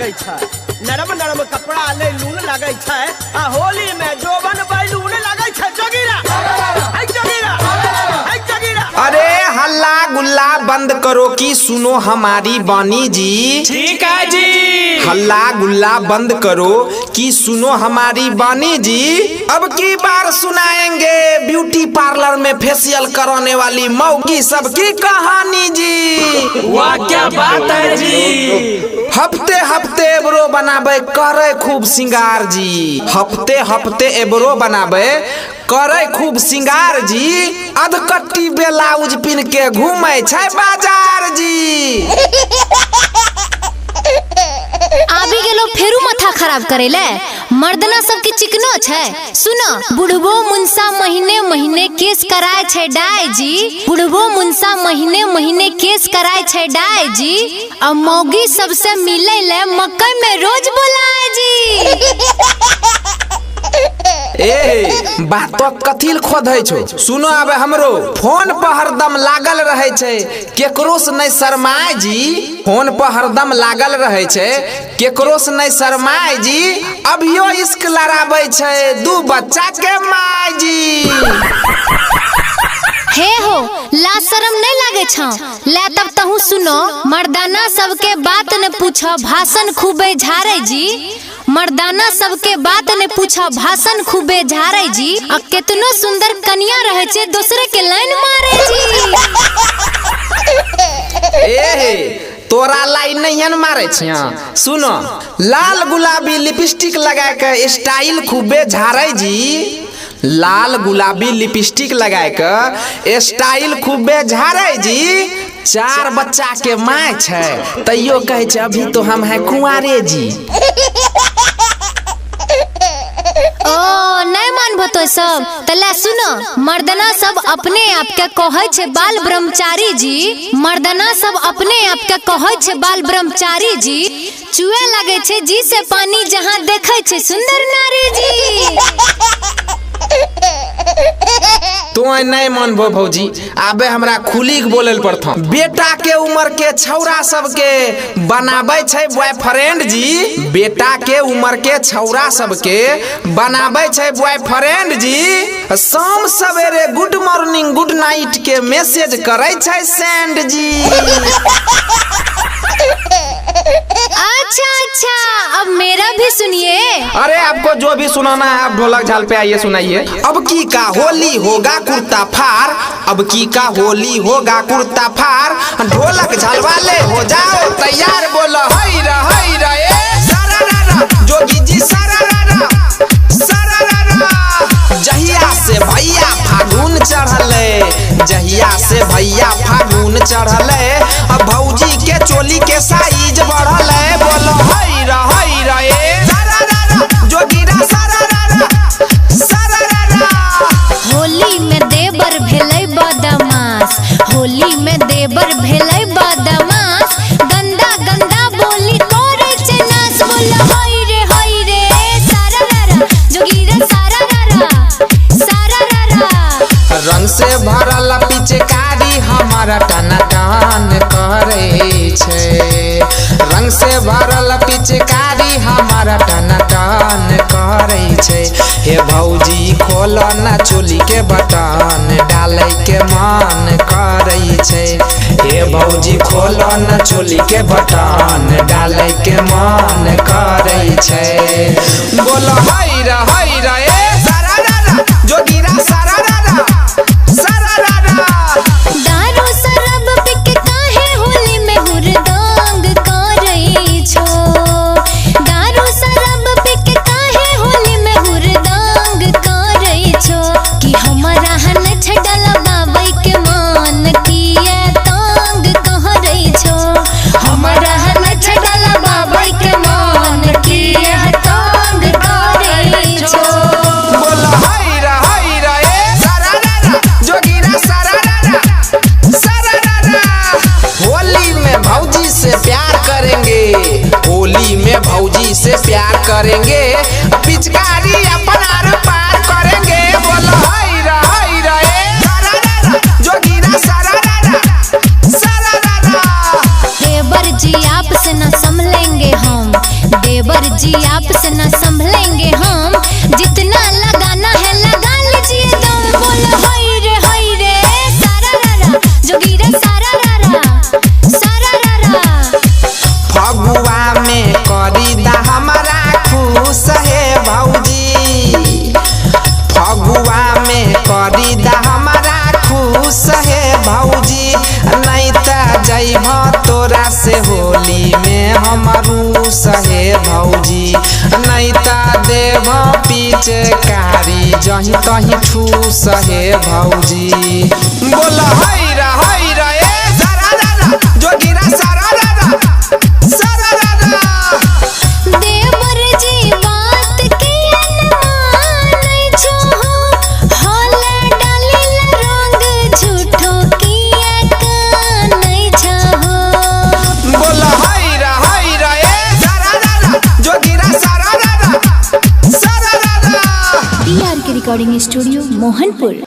लगे छै, नरम नरम कपड़ा ले लून लगे छै, आ होली में जोबन बैलून लगे छै। जोगीरा हाय जोगीरा हाय जोगीरा। अरे हल्ला गुल्ला बंद करो कि सुनो हमारी बानी जी। ठीक है जी। हल्ला गुल्ला बंद करो कि सुनो हमारी बानी जी। अब की बार सुनाएंगे ब्यूटी पार्लर में फेशियल कराने वाली मौगी सबकी कहानी जी। वाह क्या बात है जी। हफ्ते हफ्ते एब्रो बनाबे करे खूब सिंगार जी। हफ्ते हफ्ते एब्रो बनाबे करे खूब सिंगार जी। अधकट्टी ब्लाउज पिन के घूमे छै बाजार जी। आबी गेलो फेरू माथा खराब करेले। मर्दना सबके चिकनो छै। सुनो बुढ़बो मुंसा महीने महीने केस कराय छै डाय जी। बुढ़बो मुंसा महीने महीने केस कराय छै डाय जी। अब मौगी सबसे मिले ले मकई में रोज बुलाए जी। ए बात तो कथिल खोदै छो। सुनो आबे हमरो फोन पर हरदम लागल रहे छै, केकरो से नहीं शर्माए जी। फोन पर हरदम लागल रहे छै, केकरो से नहीं शर्माए जी। अभियो इश्क लड़ाबै छै दू बच्चा के माय जी। हे हो ला शरम नहीं लागे छौ ले। तब तहु सुनो मर्दाना सबके बात ने पूछो भाषण खूबे झारे जी। मर्दाना सबके बात ने पूछो भाषण खूबे झारे जी। आ कितनो सुंदर कन्या रहे छे दूसरे के लाइन मारे जी। ए तोरा लाइन नहीं मारे छिया। सुनो लाल गुलाबी लिपस्टिक लगा के स्टाइल खूबे झारे जी। लाल गुलाबी लिपस्टिक लगा के स्टाइल खूबे झारे जी। 4 बच्चा के माय छै तैयो कहे छै अभी तो हम हैं कुंवारे जी। ओ नहीं मानबो तो सब तले सुनो मर्दना सब अपने आप के कहे छे बाल ब्रह्मचारी जी। मर्दना सब अपने आप के कहे छे बाल ब्रह्मचारी जी। चुए लगे छे जी से पानी जहाँ देखे छे सुंदर नारी जी। तो नहीं मानबो भौजी आबे हमरा खुली के बोलल पड़ता। बेटा के उम्र के छौरा सबके बनाबे छै बॉयफ्रेंड जी। बेटा के उम्र के छौरा सबके बनाबे छै बॉयफ्रेंड जी। शाम सवेरे गुड मॉर्निंग गुड नाइट के मैसेज करे छै सेंड जी। अच्छा अच्छा अब मेरा भी सुनिए। अरे आपको जो भी सुनाना है आप ढोलक झाल पे आइए सुनाइए। अब की का होली होगा कुर्ता फार। अब की का होली होगा कुर्ता फार। ढोलक झाल वाले हो जाओ तैयार। बोलो हई रा ए सारा रा जोगी जी सारा रा सारा रा। जहिया से भैया फागुन चढ़ले, जहिया से भैया फागुन चढ़ले, अब भौजी के चोली के साइज बढ़ले। बोलो हई रा ए सारा रा जोगीरा सारा रा सारा रा। होली में देवर भेलै बदमाश। होली में देवर भेलै बदमाश। गंदा गंदा बोली करे छै नाश। बोलो हई रे सारा रा जोगीरा सारा रा सारा रा। रंग से भरल पिचकारी हमारा टना टन करे छै। रंग से भरल पिचकारी हमारा टना टन करे छै। हे भौजी खोलो ना चोली के बटन डाले के मन करे छै। हे भौजी खोलो ना चोली के बटन डाले के मन करे छै। बोलो हई रा ए सारा रा जोगीरा सारा रा सारा रा। दारू शराब पी के काहे होली में हुरदंग करई छो। दारू शराब पी के काहे होली में हुरदंग करई छो। कि हमरा हन छडल बाबई के मान किए तंग करई छो। हमरा हन छडल बाबई के मान किए तंग करई छो। जी आपसे न संभलेंगे हम, जितना लगाना है लगा लीजिए दम। बोलो हाय रे सारा रारा जोगीरा सारा रारा सारा रारा। फगुआ में करी दा हमारा खुश है भौजी, फगुआ में करी दा हमारा खुश है भौजी, नहीं त जइब तोरा से होली में हम रूस है भौजी, नहीं त देव पीछे कारी जही तही ठूस है भौजी। बोल हाय रे ए सारा रारा जोगीरा सारा रारा सारा रारा। देवर जी बात के नहीं छो, होला डालिल रंग झूठो किया का नहीं छो। बोल हाय रे ए सारा रारा जोगीरा सारा रारा सारा रारा। PR के रिकॉर्डिंग स्टूडियो मोहनपुर।